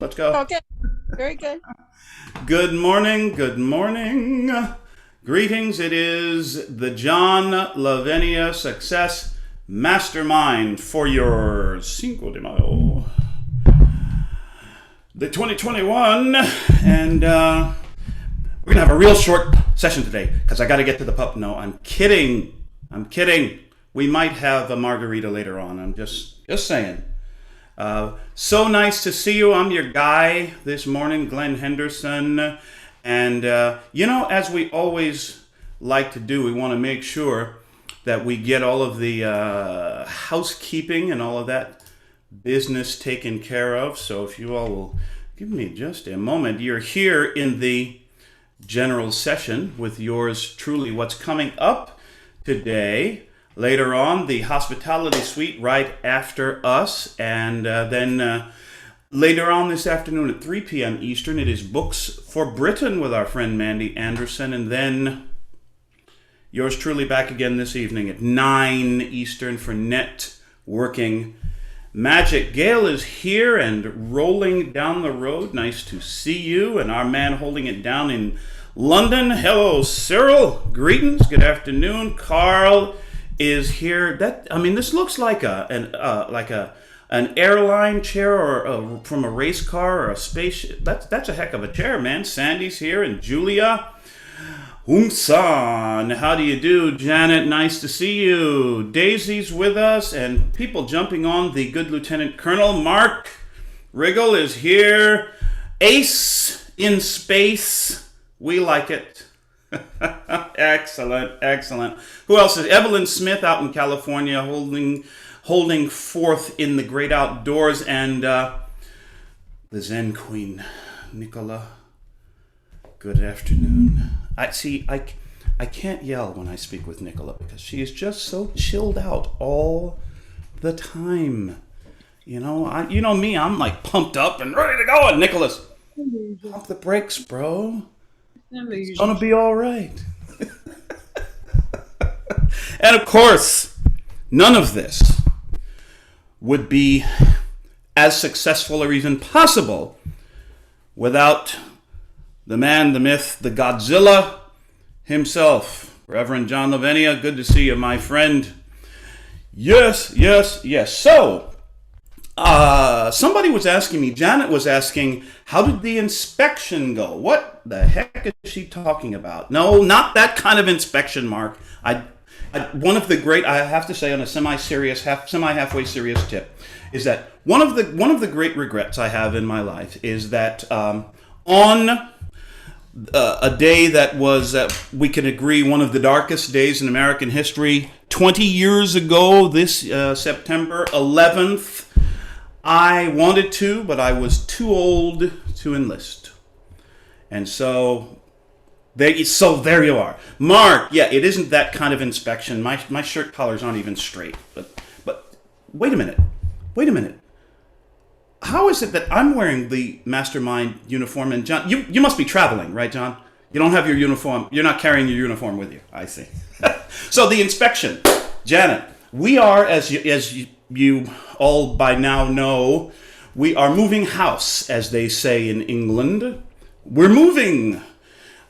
Let's go. Okay, very good. Good morning. Good morning. Greetings. It is the John Lavenia Success Mastermind for your Cinco de Mayo, the 2021, and we're gonna have a real short session today because I got to get to the pub. No, I'm kidding. I'm kidding. We might have a margarita later on. I'm just saying. So nice to see you. I'm your guy this morning, Glen Henderson. And, as we always like to do, we want to make sure that we get all of the housekeeping and all of that business taken care of. So if you all will give me just a moment, you're here in the general session with yours truly. What's coming up today? Later on, the hospitality suite right after us. And then later on this afternoon at 3 p.m. Eastern, it is Books for Britain with our friend Mandy Anderson. And then yours truly back again this evening at 9 Eastern for Networking Magic. Gail is here and rolling down the road. Nice to see you. And our man holding it down in London. Hello, Cyril. Greetings. Good afternoon. Carl is here. This looks like an airline chair or from a race car or a spaceship. That's a heck of a chair, man. Sandy's here and Julia. Humsan, how do you do? Janet, nice to see you. Daisy's with us and people jumping on. The good Lieutenant Colonel Mark Riggle is here. Ace in space. We like it. Excellent. Who else is Evelyn Smith out in California holding forth in the great outdoors, and the Zen Queen, Nicola. Good afternoon. I can't yell when I speak with Nicola because she is just so chilled out all the time. You know me, I'm like pumped up and ready to go, and Nicola's pump the brakes, bro. It's gonna be all right. And of course, none of this would be as successful or even possible without the man, the myth, the Godzilla himself, Reverend John Lavenia. Good to see you, my friend. Yes. So, somebody was asking me, Janet was asking, how did the inspection go? What the heck is she talking about? No, not that kind of inspection, Mark. One of the great, I have to say on a halfway serious tip, is that one of the great regrets I have in my life is that on a day that was, we can agree, one of the darkest days in American history, 20 years ago, this September 11th, I wanted to, but I was too old to enlist. And so there you are. Mark, yeah, it isn't that kind of inspection. My shirt collars aren't even straight. But wait a minute. How is it that I'm wearing the Mastermind uniform and John, you must be traveling, right, John? You don't have your uniform. You're not carrying your uniform with you. I see. So the inspection, Janet, we are, as you all by now know, we are moving house, as they say in England. We're moving.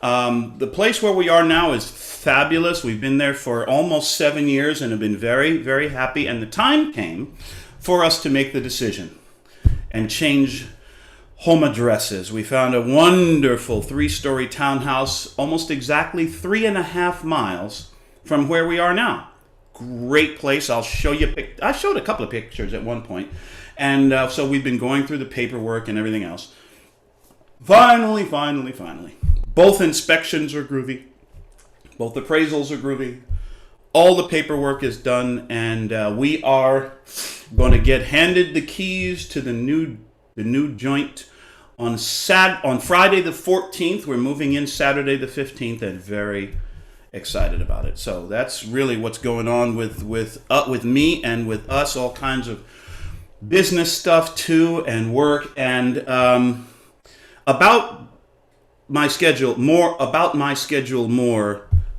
The place where we are now is fabulous. We've been there for almost 7 years and have been very, very happy. And the time came for us to make the decision and change home addresses. We found a wonderful 3-story townhouse almost exactly 3.5 miles from where we are now. Great place. I'll show you. I showed a couple of pictures at one point. And so we've been going through the paperwork and everything else. Finally. Both inspections are groovy. Both appraisals are groovy. All the paperwork is done, and we are going to get handed the keys to the new joint on Friday the 14th. We're moving in Saturday the 15th, and very excited about it. So that's really what's going on with me and with us. All kinds of business stuff too, and work, and about my schedule more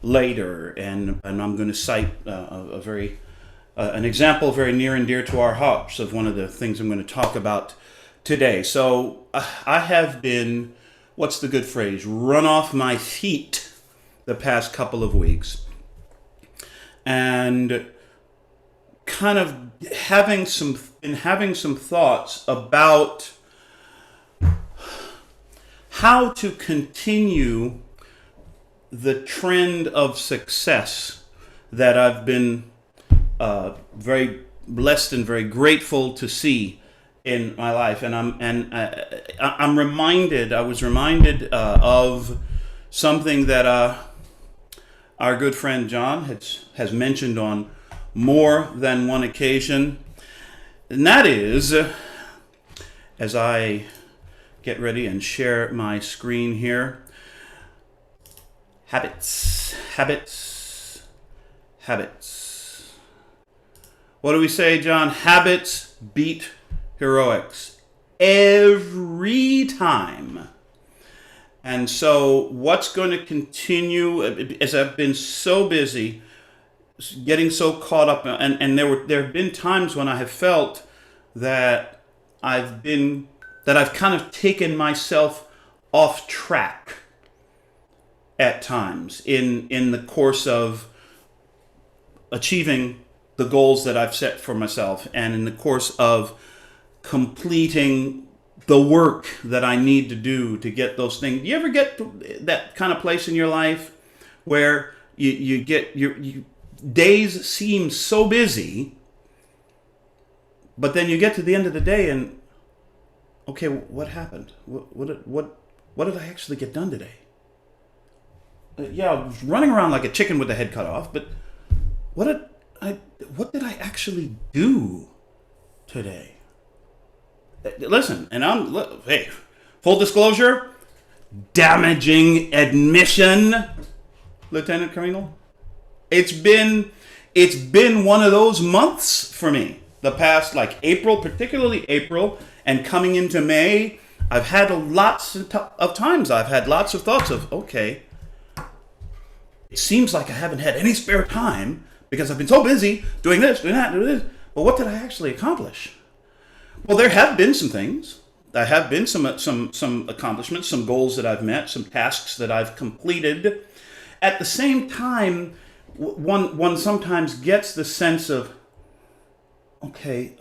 later, and I'm going to cite an example very near and dear to our hearts of one of the things I'm going to talk about today. So I have been, what's the good phrase, run off my feet the past couple of weeks. And kind of having some thoughts about how to continue the trend of success that I've been very blessed and very grateful to see in my life. And I was reminded of something that our good friend John has mentioned on more than one occasion, and that is, as I get ready and share my screen here, habits. What do we say, John? Habits beat heroics every time. And so what's going to continue, as I've been so busy, getting so caught up, and there have been times when I have felt that I've kind of taken myself off track at times in the course of achieving the goals that I've set for myself, and in the course of completing the work that I need to do to get those things. Do you ever get to that kind of place in your life where you get your days seem so busy, but then you get to the end of the day and, okay, what happened? What did I actually get done today? Yeah, I was running around like a chicken with the head cut off, but what did I actually do today? Listen, and hey, full disclosure, damaging admission, Lieutenant Colonel. It's been one of those months for me. The past, like April, particularly April, and coming into May, I've had lots of times. I've had lots of thoughts of, okay, it seems like I haven't had any spare time because I've been so busy doing this, doing that, doing this. But what did I actually accomplish? Well, there have been some things. There have been some accomplishments, some goals that I've met, some tasks that I've completed. At the same time, one sometimes gets the sense of, okay,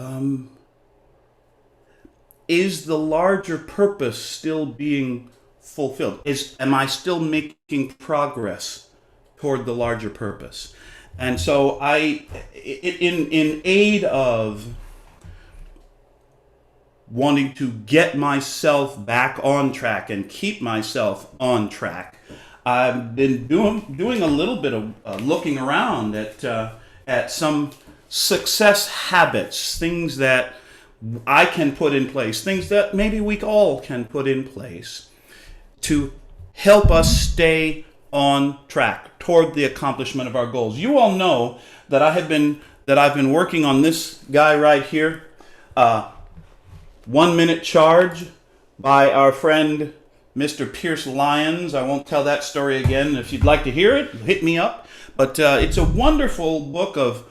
is the larger purpose still being fulfilled? Am I still making progress toward the larger purpose? And so in aid of wanting to get myself back on track and keep myself on track, I've been doing a little bit of looking around at some success habits, things that I can put in place, things that maybe we all can put in place to help us stay on track toward the accomplishment of our goals. You all know that I've been working on this guy right here, 1 Minute Charge by our friend Mr. Pierce Lyons. I won't tell that story again. If you'd like to hear it, hit me up. But it's a wonderful book of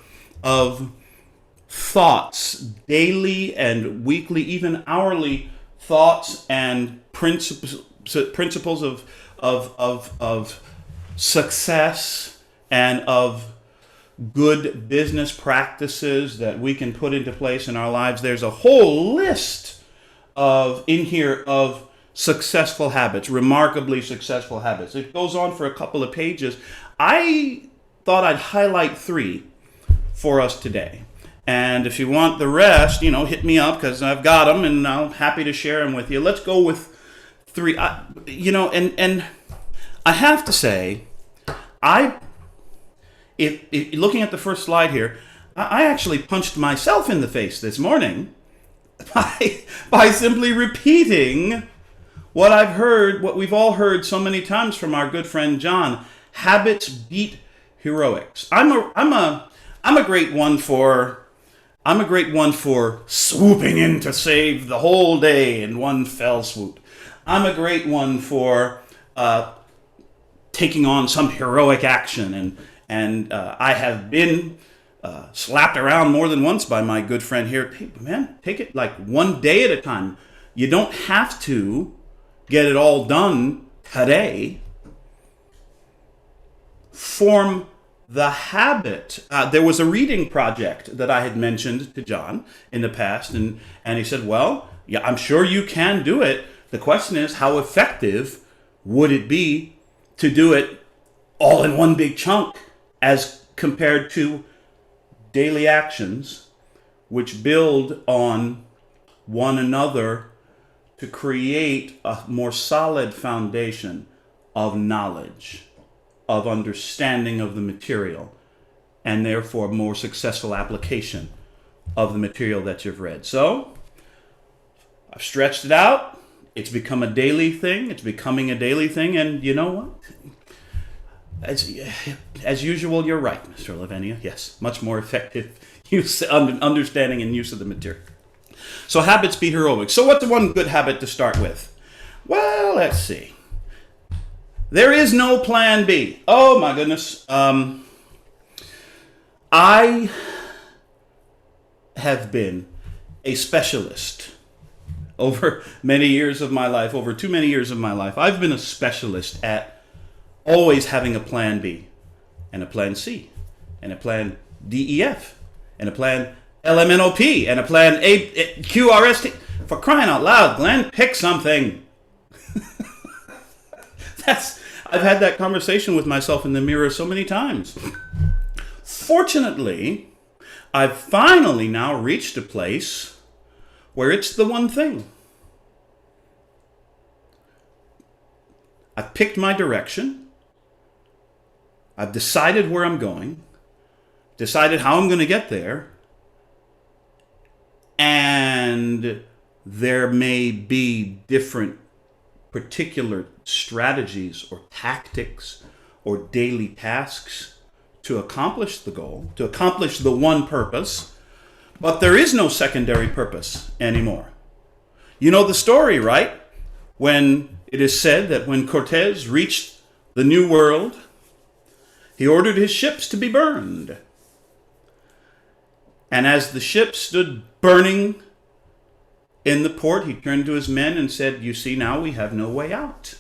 thoughts, daily and weekly, even hourly thoughts and principles of success and of good business practices that we can put into place in our lives. There's a whole list in here of successful habits, remarkably successful habits. It goes on for a couple of pages. I thought I'd highlight 3 for us today. And if you want the rest, hit me up because I've got them and I'm happy to share them with you. Let's go with 3. And I have to say, if looking at the first slide here, I actually punched myself in the face this morning by simply repeating what we've all heard so many times from our good friend John. Habits beat heroics. I'm a great one for swooping in to save the whole day in one fell swoop. I'm a great one for taking on some heroic action, and I have been slapped around more than once by my good friend here. Hey, man, take it like one day at a time. You don't have to get it all done today. Form the habit. There was a reading project that I had mentioned to John in the past, and he said, well, yeah, I'm sure you can do it. The question is, how effective would it be to do it all in one big chunk as compared to daily actions which build on one another to create a more solid foundation of knowledge, of understanding of the material, and therefore more successful application of the material that you've read. So I've stretched it out. It's become a daily thing. It's becoming a daily thing. And you know what? As usual, you're right, Mr. Lavenia. Yes, much more effective use, understanding and use of the material. So habits be heroic. So what's one good habit to start with? Well, let's see. There is no plan B. Oh my goodness. I have been a specialist over many years of my life, over too many years of my life. I've been a specialist at always having a plan B and a plan C and a plan DEF and a plan LMNOP and a plan QRST. For crying out loud, Glenn, pick something. I've had that conversation with myself in the mirror so many times. Fortunately, I've finally now reached a place where it's the one thing. I've picked my direction. I've decided where I'm going, decided how I'm going to get there, and there may be different particular strategies or tactics or daily tasks to accomplish the goal, to accomplish the one purpose, but there is no secondary purpose anymore. You know the story, right? When it is said that when Cortez reached the New World, he ordered his ships to be burned. And as the ships stood burning in the port, he turned to his men and said, you see, now we have no way out.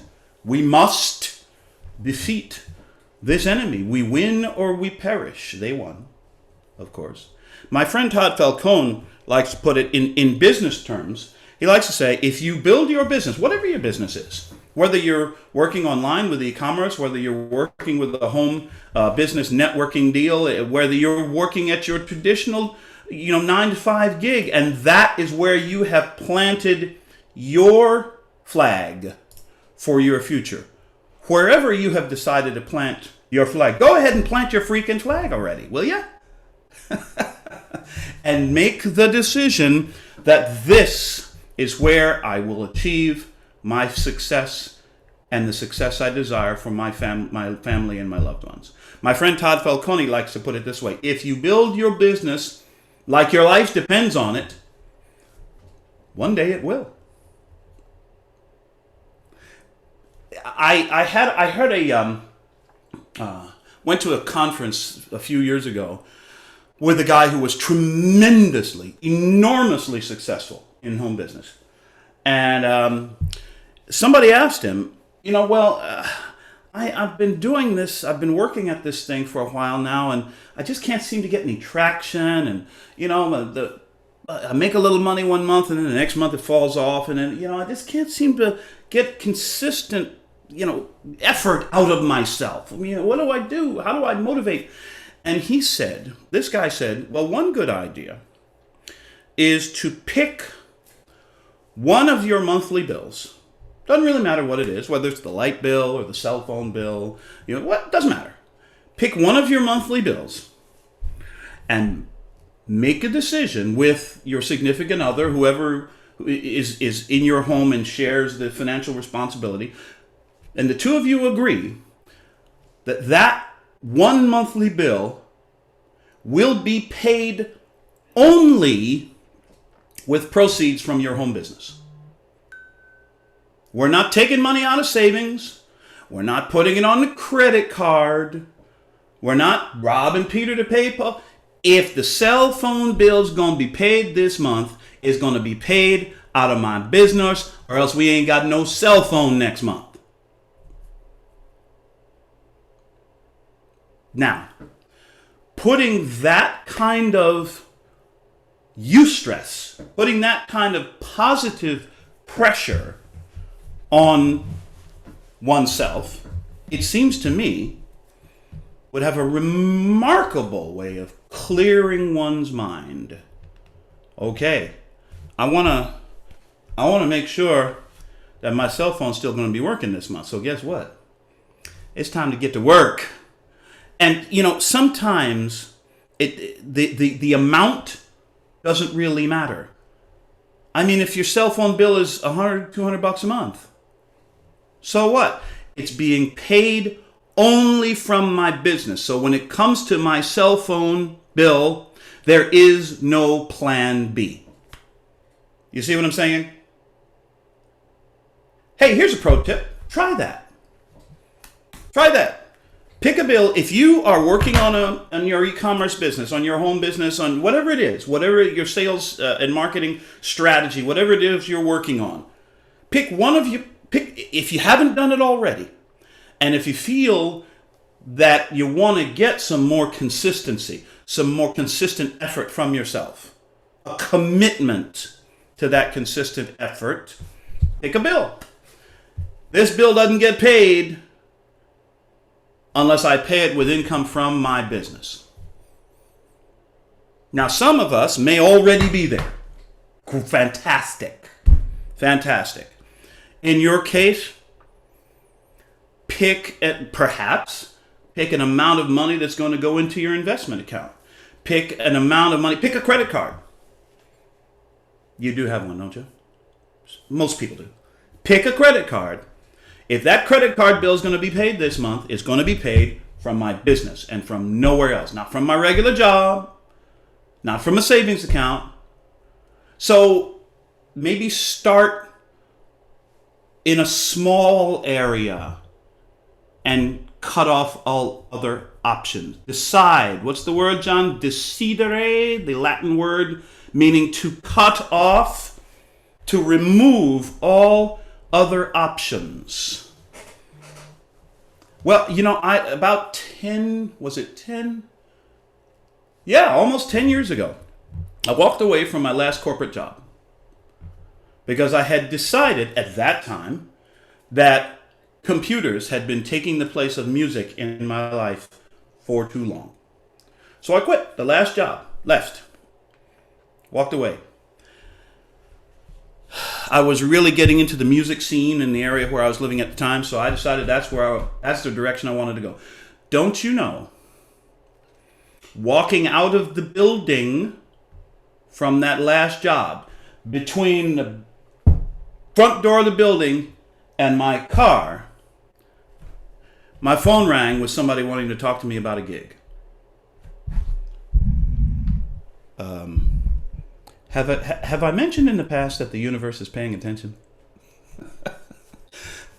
We must defeat this enemy. We win or we perish. They won, of course. My friend Todd Falcone likes to put it in business terms. He likes to say, if you build your business, whatever your business is, whether you're working online with e-commerce, whether you're working with a home business networking deal, whether you're working at your traditional 9-to-5 gig, and that is where you have planted your flag for your future. Wherever you have decided to plant your flag, go ahead and plant your freaking flag already, will you? And make the decision that this is where I will achieve my success and the success I desire for my family and my loved ones. My friend Todd Falcone likes to put it this way. If you build your business like your life depends on it, one day it will. Went to a conference a few years ago with a guy who was tremendously, enormously successful in home business. And somebody asked him, I've been doing this, I've been working at this thing for a while now, and I just can't seem to get any traction. And, I make a little money one month, and then the next month it falls off. And then, I just can't seem to get consistent, effort out of myself. I mean, what do I do? How do I motivate? And this guy said, well, one good idea is to pick one of your monthly bills. Doesn't really matter what it is, whether it's the light bill or the cell phone bill, doesn't matter. Pick one of your monthly bills and make a decision with your significant other, whoever is in your home and shares the financial responsibility. And the two of you agree that one monthly bill will be paid only with proceeds from your home business. We're not taking money out of savings. We're not putting it on the credit card. We're not robbing Peter to pay Paul. If the cell phone bill's going to be paid this month, it's going to be paid out of my business, or else we ain't got no cell phone next month. Now, putting that kind of eustress, putting that kind of positive pressure on oneself, it seems to me, would have a remarkable way of clearing one's mind. Okay, I want to make sure that my cell phone's still going to be working this month. So guess what? It's time to get to work. And sometimes the amount doesn't really matter. I mean, if your cell phone bill is $100, $200 a month, so what? It's being paid only from my business. So when it comes to my cell phone bill, there is no plan B. You see what I'm saying? Hey, here's a pro tip. Try that. Try that. Pick a bill. If you are working on your e-commerce business, on your home business, on whatever it is, whatever your sales and marketing strategy, whatever it is you're working on, pick one of you. If you haven't done it already, and if you feel that you want to get some more consistency, some more consistent effort from yourself, a commitment to that consistent effort, pick a bill. This bill doesn't get paid unless I pay it with income from my business. Now, some of us may already be there. Fantastic. Fantastic. In your case, perhaps pick an amount of money that's going to go into your investment account. Pick an amount of money. Pick a credit card. You do have one, don't you? Most people do. Pick a credit card. If that credit card bill is going to be paid this month, it's going to be paid from my business and from nowhere else. Not from my regular job, not from a savings account. So maybe start in a small area and cut off all other options. Decide. What's the word, John? Decidere, the Latin word meaning to cut off, to remove all other options. Well, about 10, was it 10? Yeah, almost 10 years ago, I walked away from my last corporate job because I had decided at that time that computers had been taking the place of music in my life for too long. So I quit the last job, left, walked away. I was really getting into the music scene in the area where I was living at the time, so I decided that's the direction I wanted to go. Don't you know, walking out of the building from that last job, between the front door of the building and my car, my phone rang with somebody wanting to talk to me about a gig. Have I mentioned in the past that the universe is paying attention?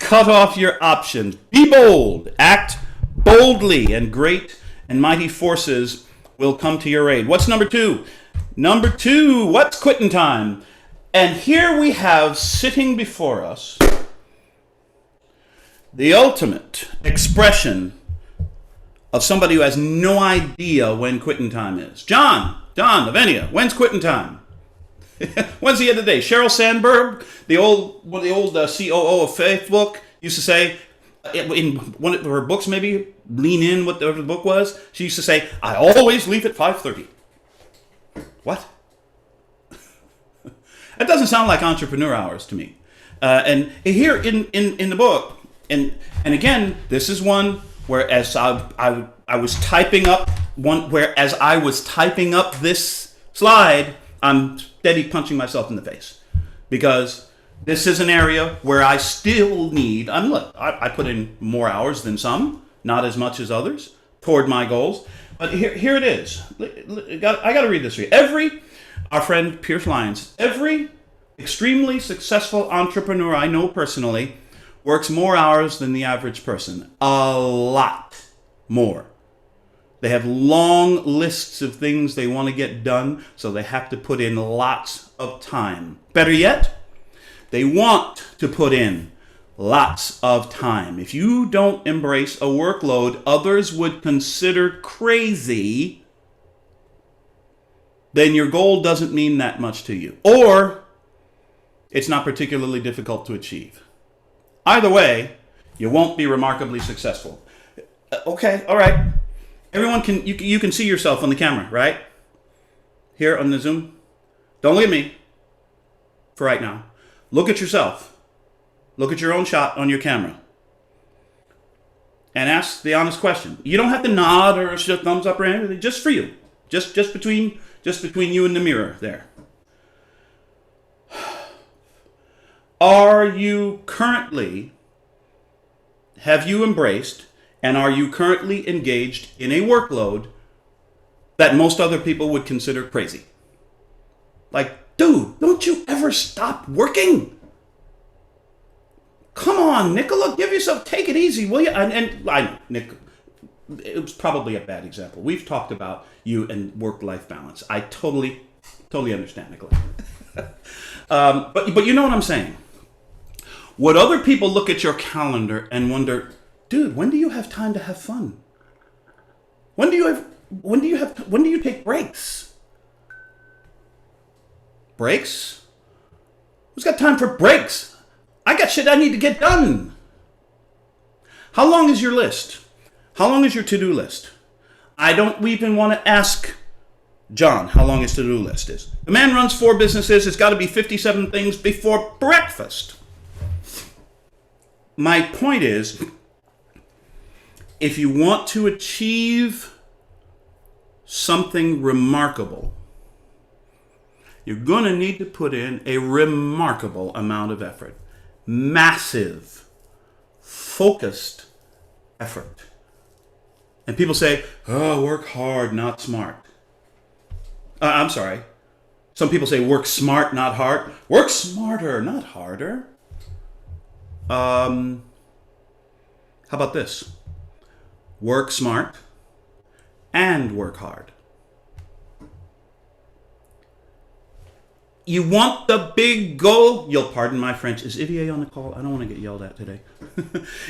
Cut off your options. Be bold. Act boldly, and great and mighty forces will come to your aid. What's number two? Number two, what's quitting time? And here we have sitting before us the ultimate expression of somebody who has no idea when quitting time is. John, Lavenia, when's quitting time? When's the end of the day? Sheryl Sandberg, one of the old COO of Facebook, used to say, in one of her books, maybe, Lean In, whatever the book was, she used to say, I always leave at 5:30. What? That doesn't sound like entrepreneur hours to me. And here in the book, and again, this is one where as I was typing up this slide, I'm steady punching myself in the face, because this is an area where I still need. I put in more hours than some, not as much as others, toward my goals. But here it is. I got to read this to you. Our friend Pierce Lyons, every extremely successful entrepreneur I know personally works more hours than the average person. A lot more. They have long lists of things they want to get done, so they have to put in lots of time. Better yet, They want to put in lots of time. If you don't embrace a workload others would consider crazy, then your goal doesn't mean that much to you. Or it's not particularly difficult to achieve. Either way, you won't be remarkably successful. Okay, all right. Everyone you can see yourself on the camera, right? Here on the Zoom. Don't look at me for right now. Look at yourself. Look at your own shot on your camera. And ask the honest question. You don't have to nod or show thumbs up or anything, just for you. Just between you and the mirror there. Have you embraced and are you currently engaged in a workload that most other people would consider crazy? Like, dude, don't you ever stop working? Come on, Nicola, take it easy, will you? And I know, Nick, it was probably a bad example. We've talked about you and work-life balance. I totally understand, Nicola. But you know what I'm saying? Would other people look at your calendar and wonder, dude, when do you have time to have fun? When do you take breaks? Breaks? Who's got time for breaks? I got shit I need to get done. How long is your list? How long is your to-do list? I don't even want to ask John how long his to-do list is. The man runs 4 businesses. It's got to be 57 things before breakfast. My point is, if you want to achieve something remarkable, you're going to need to put in a remarkable amount of effort. Massive, focused effort. And people say, oh, work hard, not smart. I'm sorry. Some people say work smart, not hard. Work smarter, not harder. How about this? Work smart and work hard. You want the big goal? You'll pardon my French. Is Ivier on the call? I don't want to get yelled at today.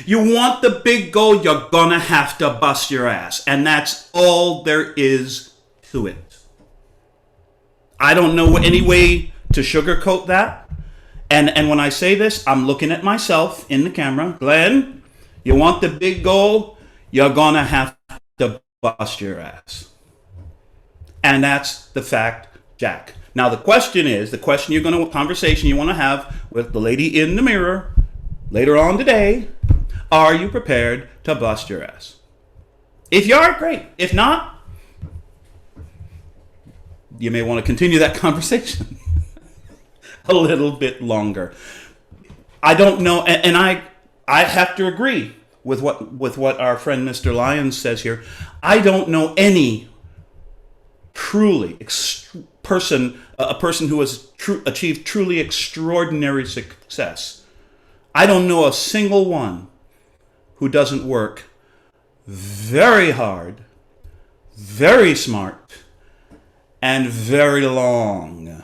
You want the big goal? You're gonna have to bust your ass. And that's all there is to it. I don't know any way to sugarcoat that. And when I say this, I'm looking at myself in the camera. Glenn, you want the big goal? You're gonna have to bust your ass. And that's the fact, Jack. Now the conversation you want to have with the lady in the mirror later on today, are you prepared to bust your ass? If you are, great. If not, you may want to continue that conversation a little bit longer. I don't know, and I have to agree with what our friend Mr. Lyons says here. I don't know any truly a person who has achieved truly extraordinary success. I don't know a single one who doesn't work very hard, very smart, and very long.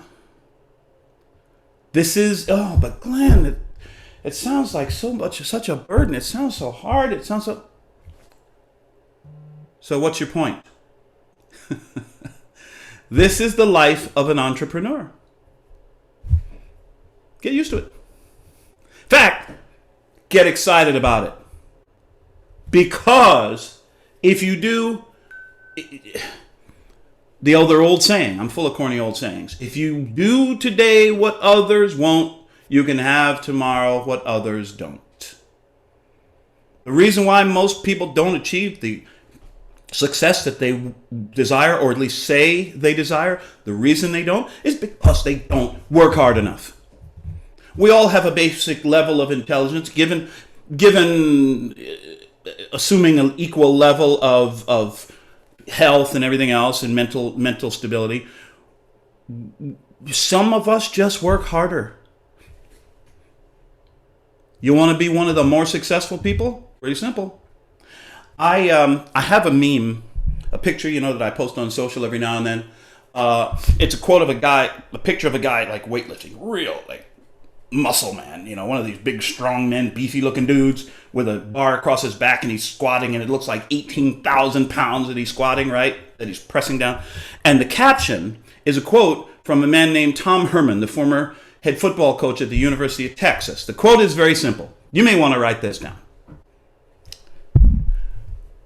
This is, but Glenn, it sounds like such a burden. It sounds so hard. It sounds so... So what's your point? This is the life of an entrepreneur. Get used to it. In fact, get excited about it. Because if you do, the other old saying, I'm full of corny old sayings. If you do today what others won't, you can have tomorrow what others don't. The reason why most people don't achieve the success that they desire, or at least say they desire, the reason they don't is because they don't work hard enough. We all have a basic level of intelligence, given assuming an equal level of health and everything else and mental stability. Some of us just work harder. You want to be one of the more successful people? Pretty simple. I have a meme, a picture, that I post on social every now and then. It's a quote of a picture of a guy like weightlifting, real, like muscle man, one of these big, strong men, beefy looking dudes with a bar across his back, and he's squatting, and it looks like 18,000 pounds that he's squatting, right? That he's pressing down. And the caption is a quote from a man named Tom Herman, the former head football coach at the University of Texas. The quote is very simple. You may want to write this down.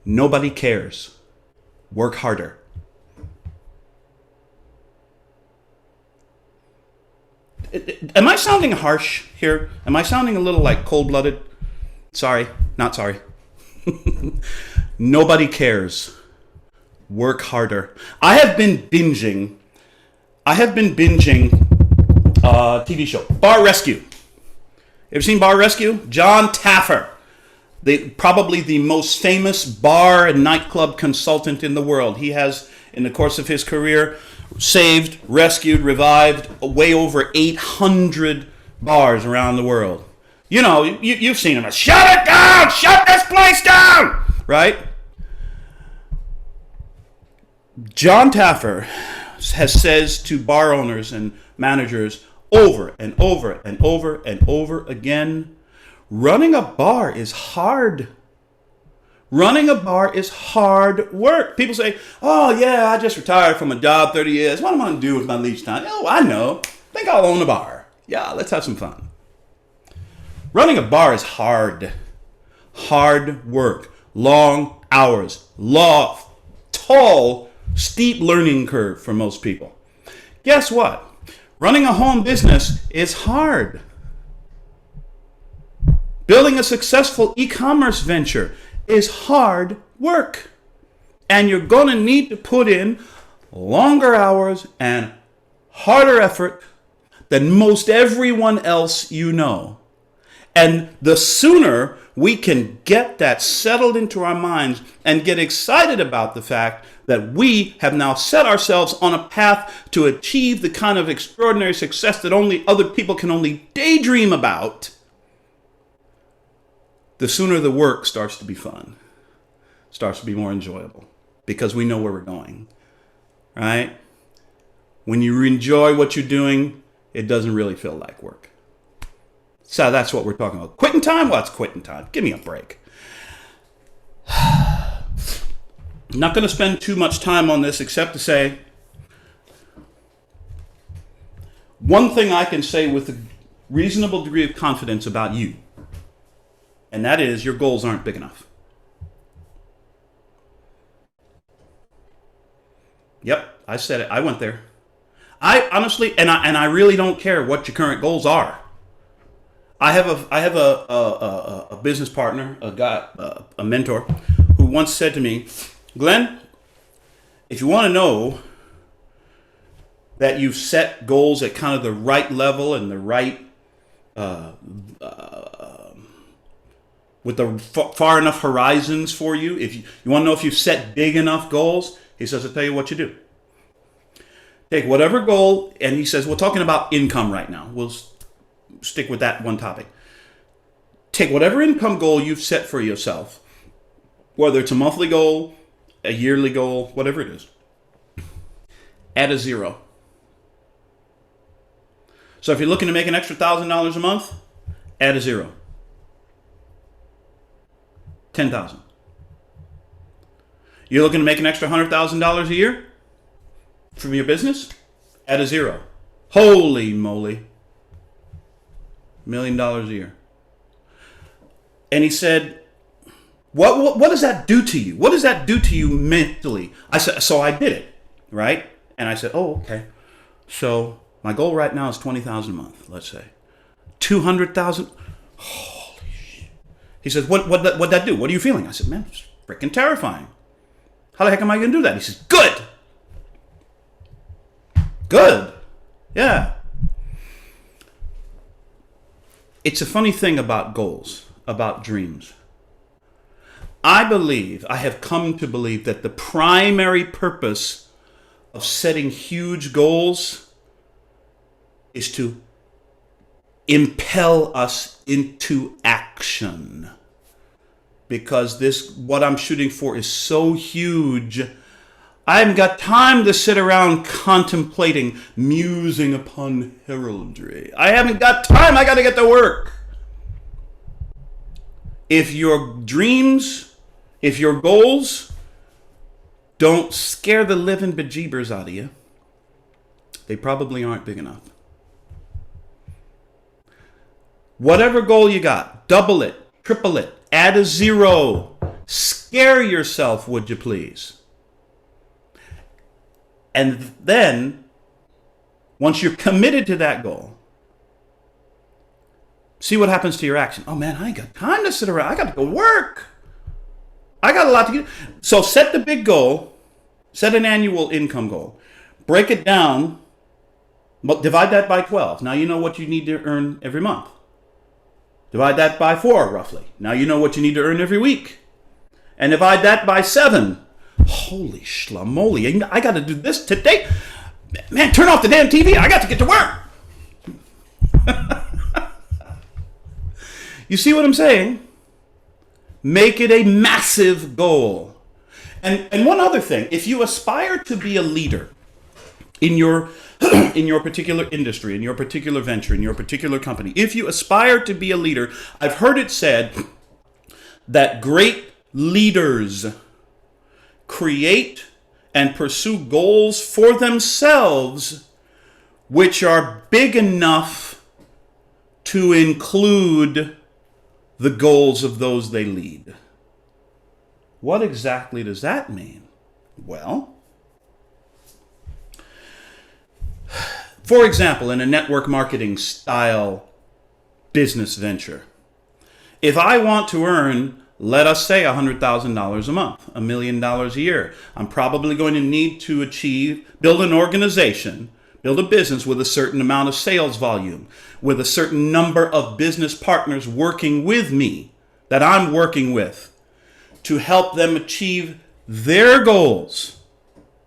Nobody cares. Work harder. Am I sounding harsh here? Am I sounding a little like cold-blooded? Sorry, not sorry. Nobody cares. Work harder. I have been binging TV show, Bar Rescue. Ever seen Bar Rescue? John Taffer, probably the most famous bar and nightclub consultant in the world. He has, in the course of his career, saved, rescued, revived way over 800 bars around the world. You've seen him. Shut it down! Shut this place down! Right? John Taffer says to bar owners and managers over and over and over and over again, running a bar is hard. Running a bar is hard work. People say, oh yeah, I just retired from a job 30 years. What am I going to do with my leisure time? Oh, I know. I think I'll own a bar. Yeah, let's have some fun. Running a bar is hard. Hard work. Long hours. Tall, steep learning curve for most people. Guess what? Running a home business is hard. Building a successful e-commerce venture is hard work. And you're going to need to put in longer hours and harder effort than most everyone else you know. And the sooner we can get that settled into our minds and get excited about the fact that we have now set ourselves on a path to achieve the kind of extraordinary success that only other people can only daydream about, the sooner the work starts to be fun, starts to be more enjoyable, because we know where we're going, right? When you enjoy what you're doing, it doesn't really feel like work. So that's what we're talking about. Quitting time? Well, it's quitting time. Give me a break. I'm not going to spend too much time on this except to say one thing I can say with a reasonable degree of confidence about you, and that is your goals aren't big enough. Yep, I said it. I went there. I honestly, and I really don't care what your current goals are. I have a business partner, a guy, a mentor, who once said to me, Glenn, if you want to know that you've set goals at kind of the right level and the right, with the far enough horizons for you, if you want to know if you've set big enough goals, he says, I'll tell you what you do. Take whatever goal, and he says, we're talking about income right now. We'll stick with that one topic. Take whatever income goal you've set for yourself, whether it's a monthly goal, a yearly goal, whatever it is, add a zero. So if you're looking to make an extra $1,000 a month, add a zero. 10,000. You're looking to make an extra $100,000 a year from your business, add a zero. Holy moly. $1 million a year. And he said, what does that do to you? What does that do to you mentally? I said, so I did it, right? And I said, oh, okay. So my goal right now is $20,000 a month, let's say. $200,000. Holy shit. He says, what'd that do? What are you feeling? I said, man, it's freaking terrifying. How the heck am I going to do that? He says, good. Good. Yeah. It's a funny thing about goals, about dreams. I have come to believe that the primary purpose of setting huge goals is to impel us into action. Because what I'm shooting for is so huge, I haven't got time to sit around contemplating, musing upon heraldry. I haven't got time. I got to get to work. If your dreams, if your goals don't scare the living bejeebers out of you, they probably aren't big enough. Whatever goal you got, double it, triple it, add a zero. Scare yourself, would you please? And then, once you're committed to that goal, see what happens to your action. Oh man, I ain't got time to sit around. I got to go work. I got a lot to get. So set the big goal, set an annual income goal, break it down, divide that by 12. Now you know what you need to earn every month. Divide that by 4, roughly. Now you know what you need to earn every week. And divide that by 7. Holy schlamoli, I got to do this today. Man, turn off the damn TV. I got to get to work. You see what I'm saying? Make it a massive goal. And one other thing, if you aspire to be a leader in your in your particular industry, in your particular venture, in your particular company, if you aspire to be a leader, I've heard it said that great leaders create and pursue goals for themselves which are big enough to include the goals of those they lead. What exactly does that mean? Well, for example, in a network marketing style business venture, if I want to earn, let us say, $100,000 a month, $1 million a year, I'm probably going to need to build an organization, build a business with a certain amount of sales volume, with a certain number of business partners working with me that I'm working with to help them achieve their goals.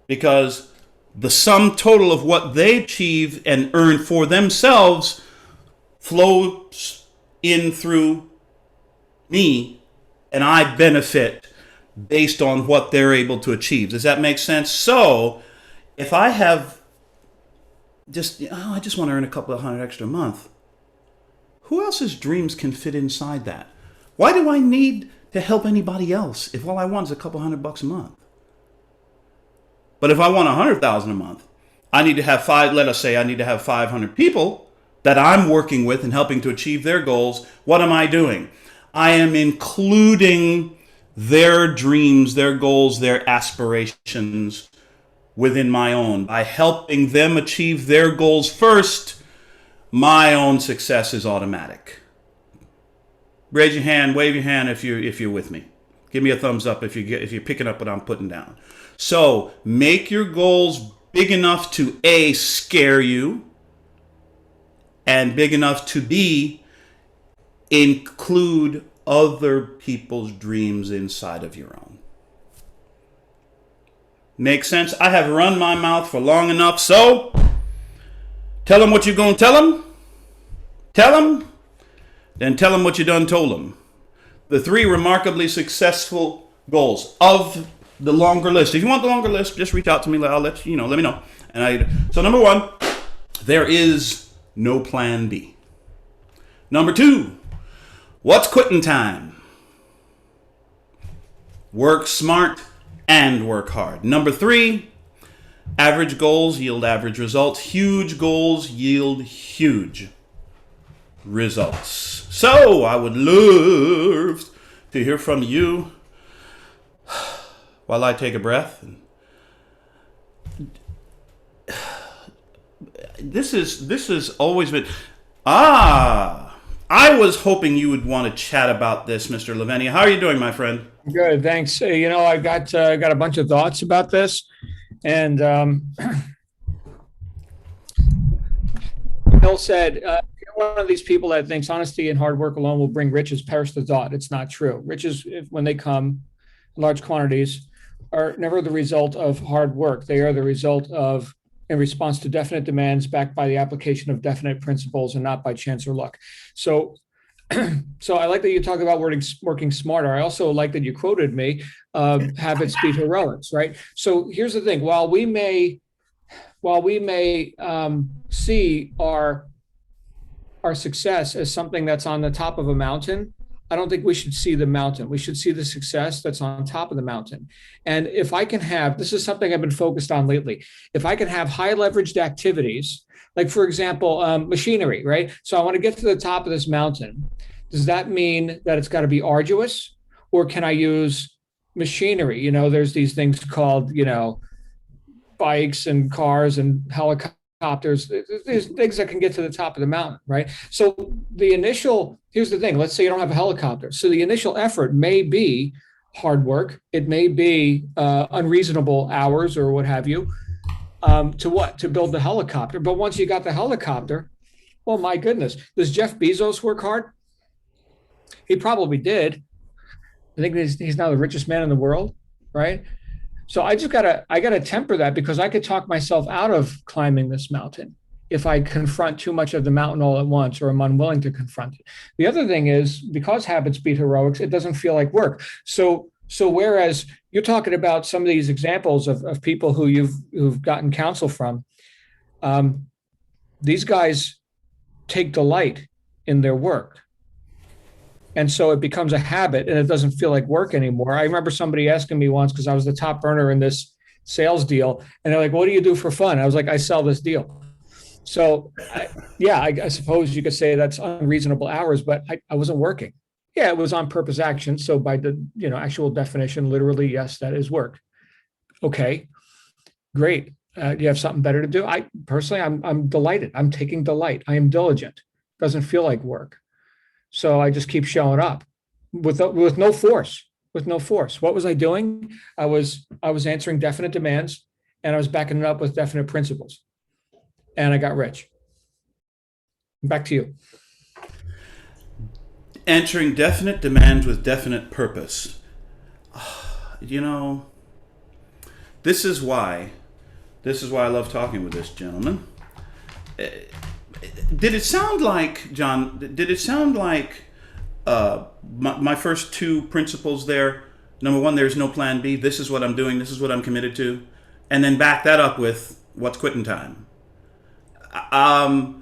Because the sum total of what they achieve and earn for themselves flows in through me, and I benefit based on what they're able to achieve. Does that make sense? So if I have I just want to earn a couple of hundred extra a month, who else's dreams can fit inside that? Why do I need to help anybody else if all I want is a couple $100 a month? But if I want 100,000 a month, I need to have let us say I need to have 500 people that I'm working with and helping to achieve their goals. What am I doing? I am including their dreams, their goals, their aspirations within my own. By helping them achieve their goals first, my own success is automatic. Raise your hand, wave your hand if you're with me. Give me a thumbs up if you're picking up what I'm putting down. So make your goals big enough to A, scare you, and big enough to B, include other people's dreams inside of your own. Make sense? I have run my mouth for long enough, so tell them what you're going to tell them. Tell them, then tell them what you done told them. The 3 remarkably successful goals of the longer list. If you want the longer list, just reach out to me. I'll let you know. Let me know. So number 1, there is no plan B. Number 2, what's quitting time? Work smart and work hard. Number 3, average goals yield average results. Huge goals yield huge results. So I would love to hear from you while I take a breath. This has always been, I was hoping you would want to chat about this, Mr. Lavenia. How are you doing, my friend? Good, thanks. I got a bunch of thoughts about this, and Bill said, you're one of these people that thinks honesty and hard work alone will bring riches. Perish the thought. It's not true. Riches, when they come in large quantities, are never the result of hard work. They are the result of in response to definite demands backed by the application of definite principles and not by chance or luck. So So I like that you talk about working smarter. I also like that you quoted me, habits beat heroics, right? So here's the thing: while we may see our success as something that's on the top of a mountain, I don't think we should see the mountain. We should see the success that's on top of the mountain. And if I can have, this is something I've been focused on lately, if I can have high leveraged activities, like for example, machinery, right? So I want to get to the top of this mountain. Does that mean that it's got to be arduous, or can I use machinery? There's these things called, bikes and cars and helicopters. There's things that can get to the top of the mountain, right? So here's the thing, let's say you don't have a helicopter. So the initial effort may be hard work. It may be unreasonable hours or what have you, to build the helicopter. But once you got the helicopter, well, my goodness, does Jeff Bezos work hard? He probably did. I think he's now the richest man in the world, right? So I gotta temper that, because I could talk myself out of climbing this mountain if I confront too much of the mountain all at once, or I'm unwilling to confront it. The other thing is, because habits beat heroics, it doesn't feel like work. So whereas you're talking about some of these examples of people who've gotten counsel from, these guys take delight in their work. And so it becomes a habit, and it doesn't feel like work anymore. I remember somebody asking me once, because I was the top earner in this sales deal, and they're like, "What do you do for fun?" I was like, "I sell this deal." So I suppose you could say that's unreasonable hours, but I wasn't working. Yeah, it was on purpose action. So by the actual definition, literally, yes, that is work. Okay, great. Do you have something better to do? I'm delighted. I'm taking delight. I am diligent. Doesn't feel like work. So I just keep showing up with no force. What was I doing? I was answering definite demands, and I was backing it up with definite principles, and I got rich. Back to you. Answering definite demands with definite purpose. This is why I love talking with this gentleman. Did it sound like, John, my first two principles there? Number one, there's no plan B. This is what I'm doing. This is what I'm committed to. And then back that up with what's quitting time. I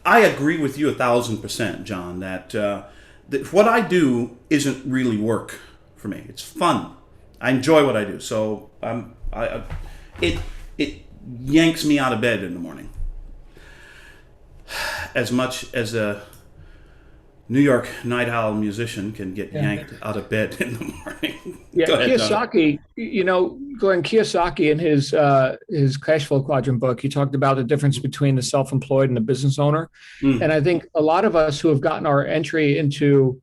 agree with you 1,000%, John, that what I do isn't really work for me. It's fun. I enjoy what I do. So it yanks me out of bed in the morning. As much as a New York night owl musician can get yanked out of bed in the morning. Yeah, Kiyosaki, Glenn Kiyosaki in his cash flow quadrant book, he talked about the difference between the self-employed and the business owner. And I think a lot of us who have gotten our entry into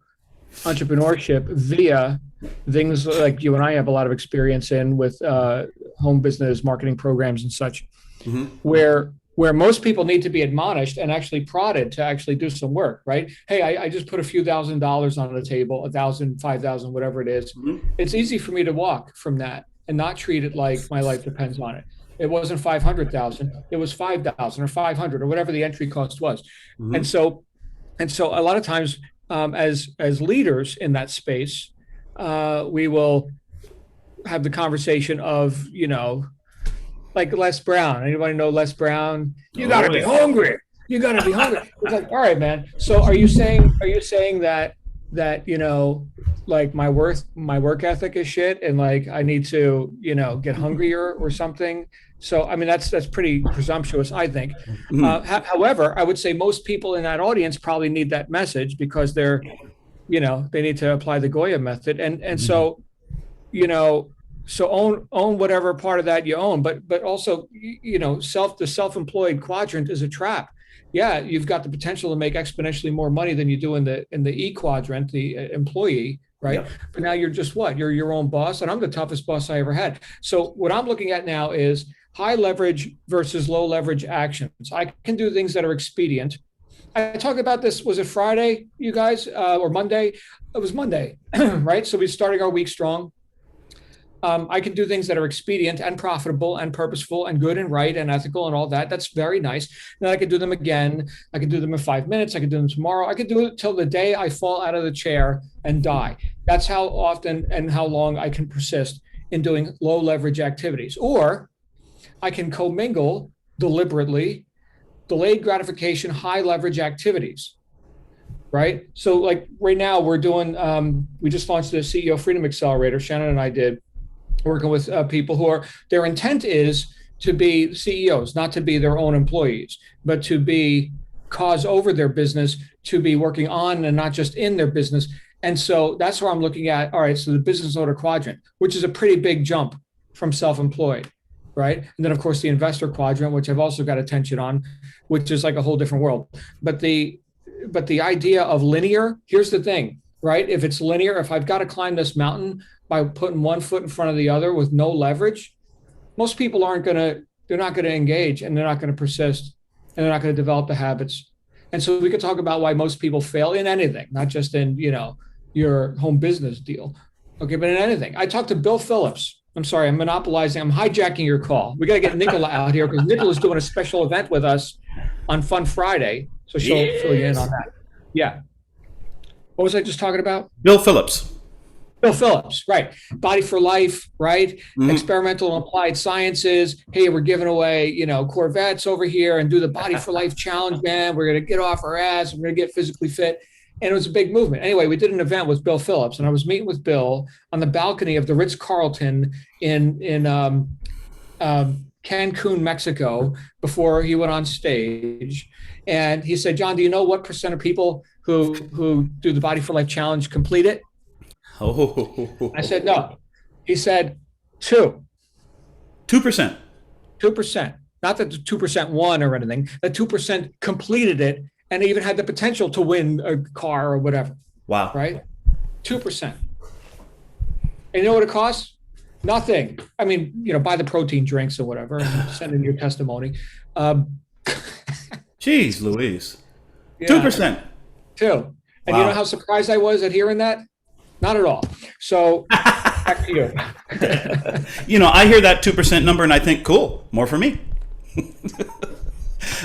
entrepreneurship via things like you and I have a lot of experience in with home business marketing programs and such, where most people need to be admonished and actually prodded to actually do some work, right? Hey, I just put a few $1,000s on the table, 1,000, 5,000, whatever it is. It's easy for me to walk from that and not treat it like my life depends on it. It wasn't 500,000, it was 5,000 or 500 or whatever the entry cost was. And so a lot of times as leaders in that space, we will have the conversation of, like Les Brown. Anybody know Les Brown? You got to be hungry. You got to be hungry. It's like, all right, man. So are you saying that like my work ethic is shit, and like I need to get hungrier or something? So I mean that's pretty presumptuous, I think. However, I would say most people in that audience probably need that message, because they're they need to apply the Goya method, and so So own whatever part of that you own, but also the self-employed quadrant is a trap. Yeah, you've got the potential to make exponentially more money than you do in the E quadrant, the employee, right? Yeah. But now you're just you're your own boss, and I'm the toughest boss I ever had. So what I'm looking at now is high leverage versus low leverage actions. I can do things that are expedient. I talked about this, was it Friday, you guys, or Monday? It was Monday, right? So we're starting our week strong. I can do things that are expedient and profitable and purposeful and good and right and ethical and all that. That's very nice. Then I can do them again. I can do them in 5 minutes. I can do them tomorrow. I could do it till the day I fall out of the chair and die. That's how often and how long I can persist in doing low leverage activities. Or I can commingle deliberately delayed gratification, high leverage activities. Right. So like right now we're doing, we just launched the CEO Freedom Accelerator. Shannon and I did, working with people who are, their intent is to be CEOs, not to be their own employees, but to be cause over their business, to be working on and not just in their business. And so that's where I'm looking at. All right, so the business owner quadrant, which is a pretty big jump from self-employed, right? And then of course the investor quadrant, which I've also got attention on, which is like a whole different world. But the idea of linear, here's the thing, right? If it's linear, if I've got to climb this mountain by putting one foot in front of the other with no leverage, most people they're not going to engage, and they're not going to persist, and they're not going to develop the habits. And so we could talk about why most people fail in anything, not just in, your home business deal. Okay, but in anything. I talked to Bill Phillips. I'm sorry, I'm hijacking your call. We got to get Nicola out here because Nicola's doing a special event with us on Fun Friday. So she'll fill you in on that. Yeah. What was I just talking about? Bill Phillips. Bill Phillips, right. Body for Life, right? Mm-hmm. Experimental and applied sciences. Hey, we're giving away, Corvettes over here and do the Body for Life challenge, man. We're going to get off our ass. We're going to get physically fit. And it was a big movement. Anyway, we did an event with Bill Phillips, and I was meeting with Bill on the balcony of the Ritz-Carlton in Cancun, Mexico, before he went on stage. And he said, John, do you know what % of people who do the Body for Life challenge complete it? Oh. I said, no. He said, 2%. 2%. Not that the 2% won or anything. The 2% completed it and even had the potential to win a car or whatever. Wow. Right? 2%. And you know what it costs? Nothing. I mean, buy the protein drinks or whatever and send in your testimony. Jeez Louise. 2%. 2. And you know how surprised I was at hearing that? Not at all. So back to you. I hear that 2% number and I think, cool, more for me.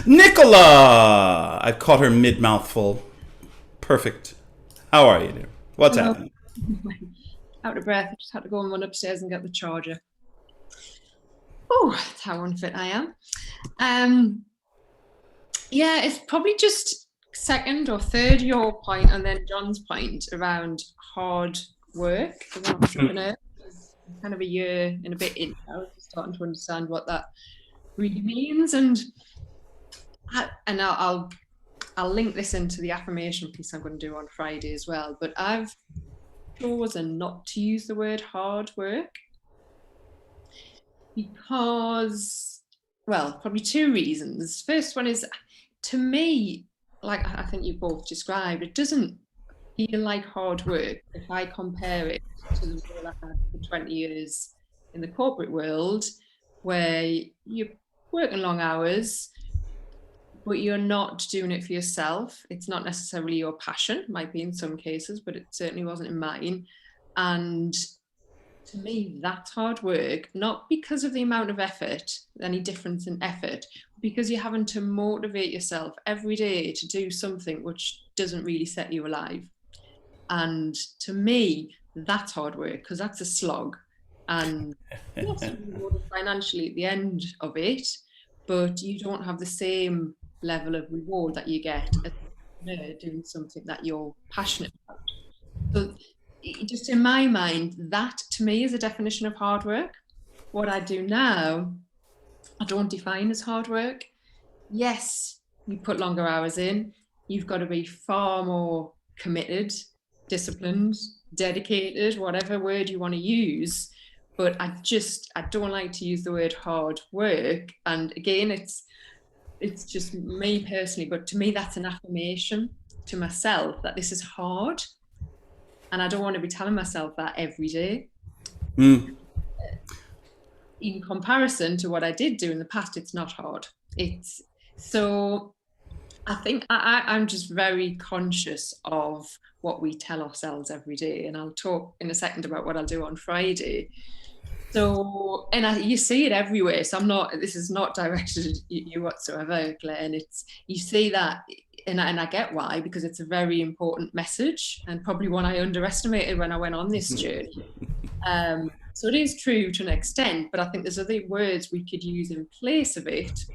Nicola! I caught her mid-mouthful. Perfect. How are you, dear? What's happening? Out of breath. I just had to go and run upstairs and get the charger. Oh, that's how unfit I am. Yeah, it's probably just second or third your point and then John's point around hard work as an entrepreneur. It's kind of a year and a bit in now, starting to understand what that really means. And I'll link this into the affirmation piece I'm going to do on Friday as well. But I've chosen not to use the word hard work because, well, probably 2 reasons. First one is, to me, like I think you both described, it doesn't feel like hard work if I compare it to the role I had for 20 years in the corporate world, where you're working long hours, but you're not doing it for yourself. It's not necessarily your passion. It might be in some cases, but it certainly wasn't in mine. And to me, that's hard work, not because of the amount of effort, any difference in effort, because you're having to motivate yourself every day to do something which doesn't really set you alive. And to me, that's hard work because that's a slog. And yes, you're rewarded financially at the end of it, but you don't have the same level of reward that you get as doing something that you're passionate about. So just in my mind, that to me is a definition of hard work. What I do now, I don't define as hard work. Yes, you put longer hours in. You've got to be far more committed, disciplined, dedicated, whatever word you want to use. But I don't like to use the word hard work. And again, it's just me personally, but to me, that's an affirmation to myself that this is hard. And I don't want to be telling myself that every day. In comparison to what I did do in the past, it's not hard. So I think I'm just very conscious of what we tell ourselves every day. And I'll talk in a second about what I'll do on Friday. So, you see it everywhere. So this is not directed at you whatsoever, Glenn. You see that, and I get why, because it's a very important message and probably one I underestimated when I went on this journey. So it is true to an extent, but I think there's other words we could use in place of it,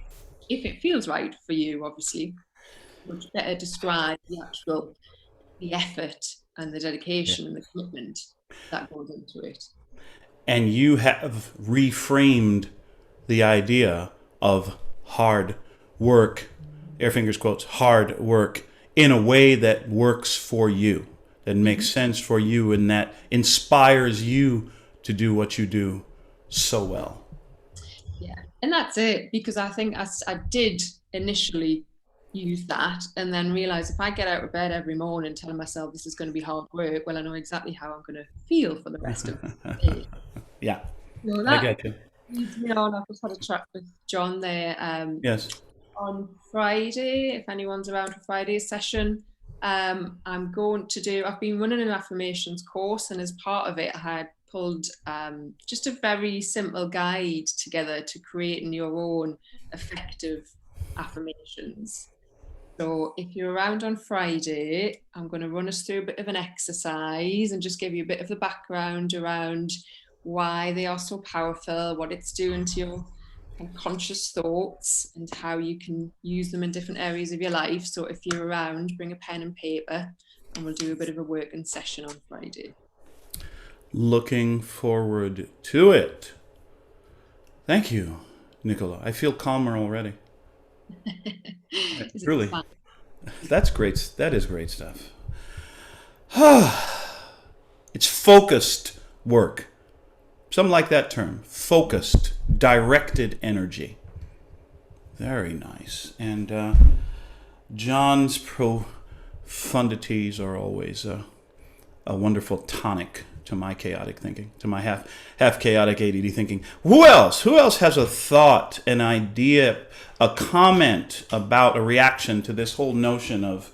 if it feels right for you, obviously, which better describe the effort and the dedication and the commitment that goes into it. And you have reframed the idea of hard work, air fingers quotes, hard work, in a way that works for you, that makes sense for you, and that inspires you to do what you do so well. Yeah, and that's it, because I think I did initially use that and then realize if I get out of bed every morning telling myself this is going to be hard work, well, I know exactly how I'm going to feel for the rest of the day. Yeah, So I get you. leads me on. I've just had a chat with John there. Yes. On Friday, if anyone's around for Friday's session, I'm going to do, I've been running an affirmations course, and as part of it, I had pulled just a very simple guide together to creating your own effective affirmations. So if you're around on Friday, I'm going to run us through a bit of an exercise and just give you a bit of the background around why they are so powerful, what it's doing to your conscious thoughts, and how you can use them in different areas of your life. So if you're around, bring a pen and paper, and we'll do a bit of a working session on Friday. Looking forward to it. Thank you, Nicola. I feel calmer already. Truly. That's great. That is great stuff. It's focused work. Something like that term. Focused, directed energy. Very nice. And John's profundities are always a wonderful tonic to my chaotic thinking, to my half chaotic ADD thinking. Who else? Who else has a thought, an idea, a comment about a reaction to this whole notion of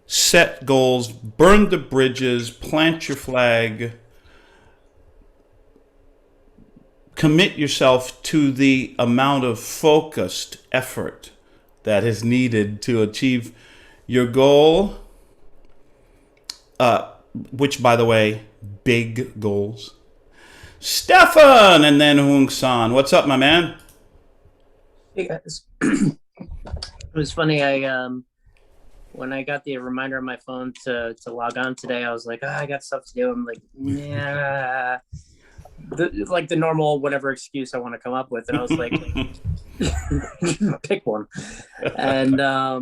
set goals, burn the bridges, plant your flag, commit yourself to the amount of focused effort that is needed to achieve your goal? Which, by the way, big goals. Stefan, and then Hung San. What's up, my man? Hey guys. It was funny. When I got the reminder on my phone to log on today, I was like, I got stuff to do. I'm like, yeah, the normal whatever excuse I want to come up with, and I was like, pick one. And I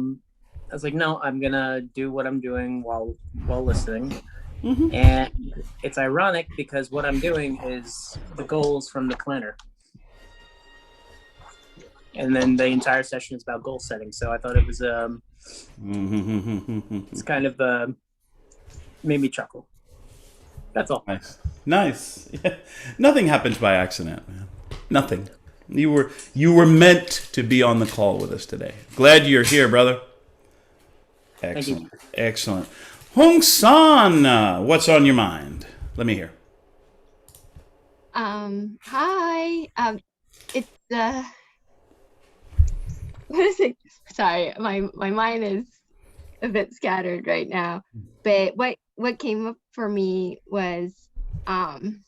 was like, no, I'm gonna do what I'm doing while listening. Mm-hmm. And it's ironic because what I'm doing is the goals from the planner. And then the entire session is about goal setting. So I thought it was it's kind of made me chuckle. That's all. Nice. Yeah. Nothing happens by accident, man. Nothing. You were meant to be on the call with us today. Glad you're here, brother. Excellent. Excellent. Hong San, what's on your mind? Let me hear. Hi. It's what is it? Sorry, my mind is a bit scattered right now. But what came up for me was in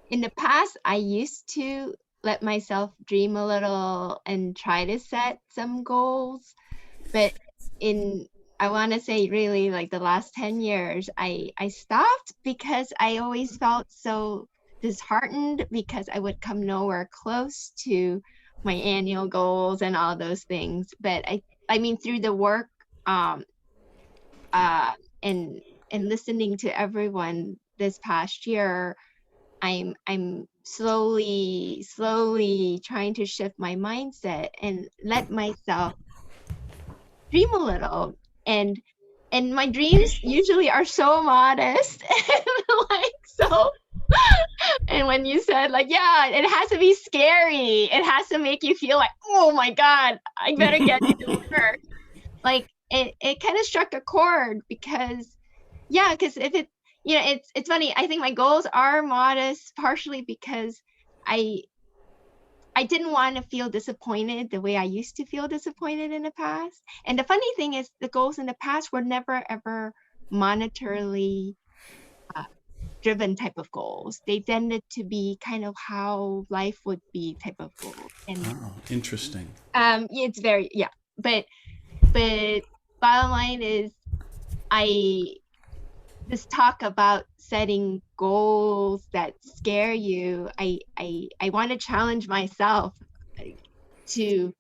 the past I used to let myself dream a little and try to set some goals, but I want to say really like the last 10 years I stopped because I always felt so disheartened because I would come nowhere close to my annual goals and all those things. But I mean through the work and listening to everyone this past year, I'm slowly trying to shift my mindset and let myself dream a little. And my dreams usually are so modest and like so. And when you said like, yeah, it has to be scary, it has to make you feel like, oh my God, I better get to work. Like it kind of struck a chord because if it, you know, it's funny. I think my goals are modest, partially because I didn't want to feel disappointed the way I used to feel disappointed in the past. And the funny thing is, the goals in the past were never ever monetarily driven type of goals. They tended to be kind of how life would be type of goals. And Oh, interesting. it's very, yeah. But bottom line is, this talk about setting goals that scare you, I want to challenge myself, like, to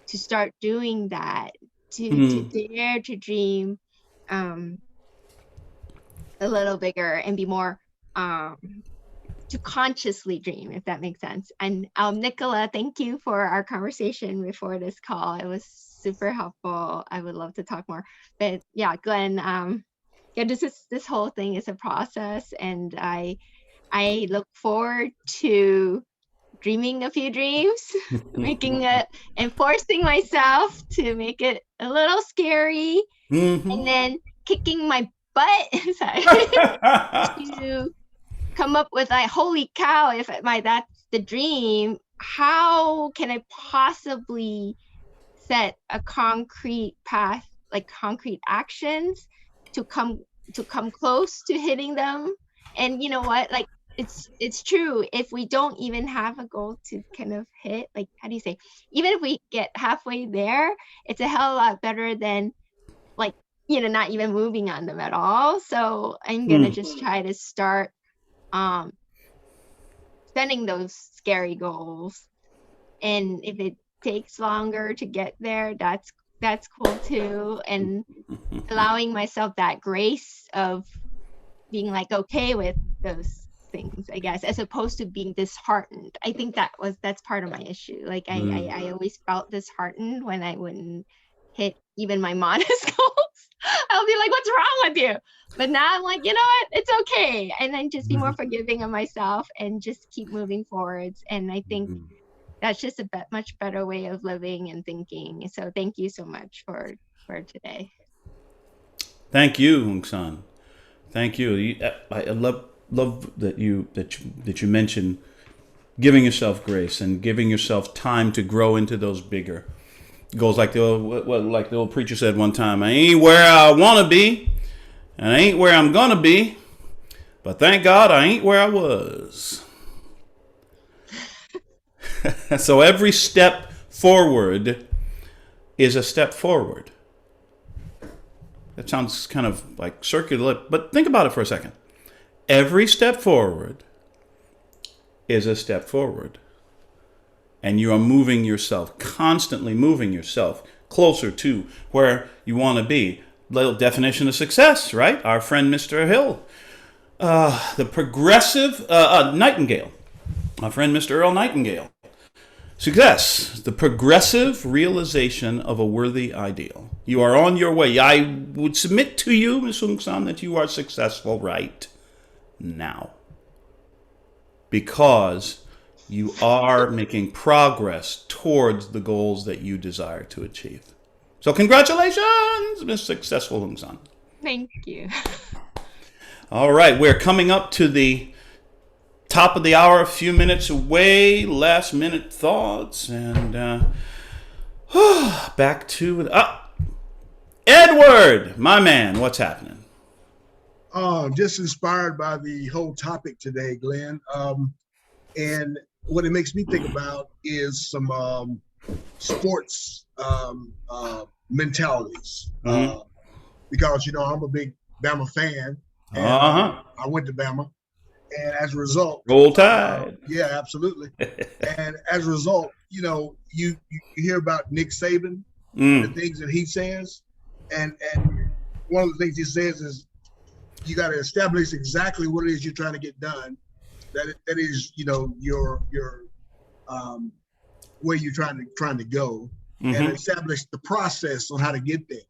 start doing that, to dare to dream a little bigger and be more to consciously dream, if that makes sense. And Nicola, thank you for our conversation before this call. It was super helpful. I would love to talk more. But yeah, Glenn, yeah, this whole thing is a process, and I look forward to dreaming a few dreams, making it and forcing myself to make it a little scary, and then kicking my butt to come up with like, holy cow, if that's the dream, how can I possibly set a concrete path, like concrete actions to come close to hitting them? And you know what, like, it's true, if we don't even have a goal to kind of hit, like, how do you say, even if we get halfway there, it's a hell of a lot better than, like, you know, not even moving on them at all. So I'm gonna just try to start setting those scary goals, and if it takes longer to get there, that's cool too. And allowing myself that grace of being like okay with those things, I guess, as opposed to being disheartened. I think that's part of my issue. Like I always felt disheartened when I wouldn't hit even my modest goals. I'll be like, what's wrong with you? But now I'm like, you know what, it's okay. And then just be more forgiving of myself and just keep moving forwards. And I think that's just a much better way of living and thinking. So thank you so much for today. Thank you, Hung San. Thank you. I love that you mentioned giving yourself grace and giving yourself time to grow into those bigger goals. Like the old preacher said one time, I ain't where I want to be, and I ain't where I'm going to be, but thank God I ain't where I was. So every step forward is a step forward. That sounds kind of like circular, but think about it for a second. Every step forward is a step forward. And you are moving yourself, constantly moving yourself closer to where you want to be. Little definition of success, right? Our friend Mr. Hill, the progressive Nightingale, our friend Mr. Earl Nightingale. Success, the progressive realization of a worthy ideal. You are on your way. I would submit to you, Ms. Hung San, that you are successful right now. Because you are making progress towards the goals that you desire to achieve. So congratulations, Ms. Successful Hung San. Thank you. All right, we're coming up to the top of the hour, a few minutes away, last minute thoughts, and back to Edward, my man, what's happening? Just inspired by the whole topic today, Glenn. And what it makes me think about is some sports mentalities. Because, you know, I'm a big Bama fan. And, I went to Bama. And as a result, Roll Tide. Yeah, absolutely. And as a result, you know, you hear about Nick Saban, the things that he says, and one of the things he says is you got to establish exactly what it is you're trying to get done. That is, you know, your where you're trying to go, and establish the process on how to get there.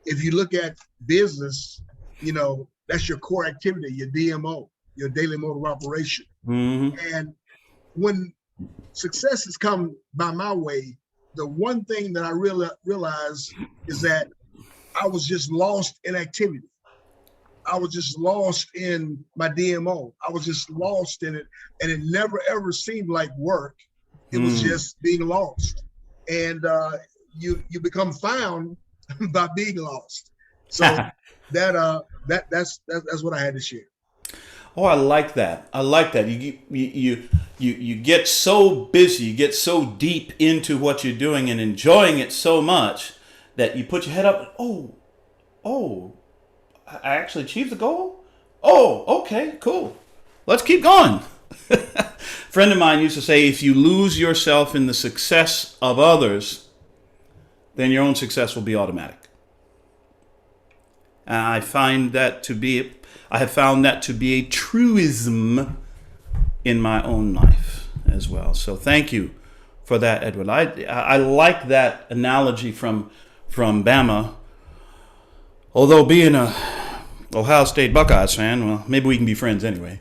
If you look at business, you know, that's your core activity, your DMO, your daily mode of operation. And when success has come by my way, the one thing that I realized is that I was just lost in activity. I was just lost in my DMO. I was just lost in it, and it never ever seemed like work. It was just being lost, and you become found by being lost. So that's what I had to share. Oh, I like that. I like that. You get so busy, you get so deep into what you're doing and enjoying it so much that you put your head up. Oh, I actually achieved the goal. Oh, okay, cool. Let's keep going. Friend of mine used to say, if you lose yourself in the success of others, then your own success will be automatic. And I have found that to be a truism in my own life as well. So thank you for that, Edward. I like that analogy from Bama. Although being a Ohio State Buckeyes fan, well, maybe we can be friends anyway.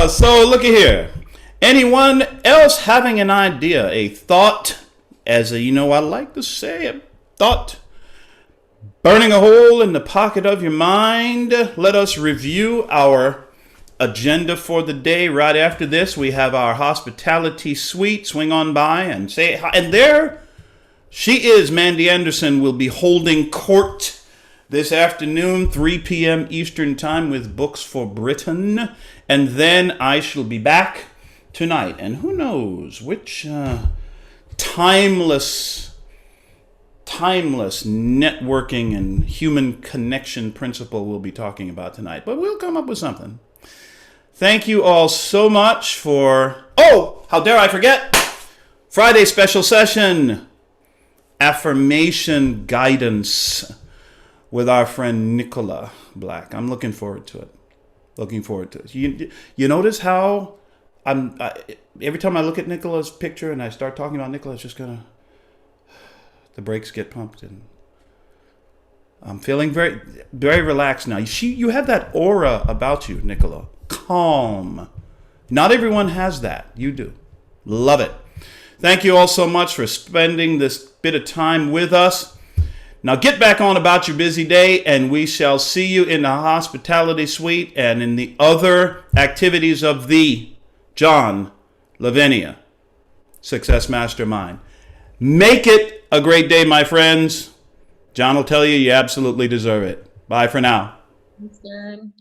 So looky here. Anyone else having an idea, a thought, I like to say a thought, burning a hole in the pocket of your mind? Let us review our agenda for the day. Right after this, we have our hospitality suite. Swing on by and say hi. And there she is. Mandy Anderson will be holding court this afternoon, 3 p.m. Eastern Time, with Books for Britain. And then I shall be back tonight. And who knows which timeless networking and human connection principle we'll be talking about tonight. But we'll come up with something. Thank you all so much for... Oh, how dare I forget? Friday special session. Affirmation guidance with our friend Nicola Black. I'm looking forward to it. You notice how every time I look at Nicola's picture and I start talking about Nicola, it's just the brakes get pumped, and I'm feeling very, very relaxed now. You have that aura about you, Nicola. Calm. Not everyone has that. You do. Love it. Thank you all so much for spending this bit of time with us. Now get back on about your busy day, and we shall see you in the hospitality suite and in the other activities of the John Lavenia Success Mastermind. Make it a great day, my friends. John will tell you absolutely deserve it. Bye for now. Thanks, Darren.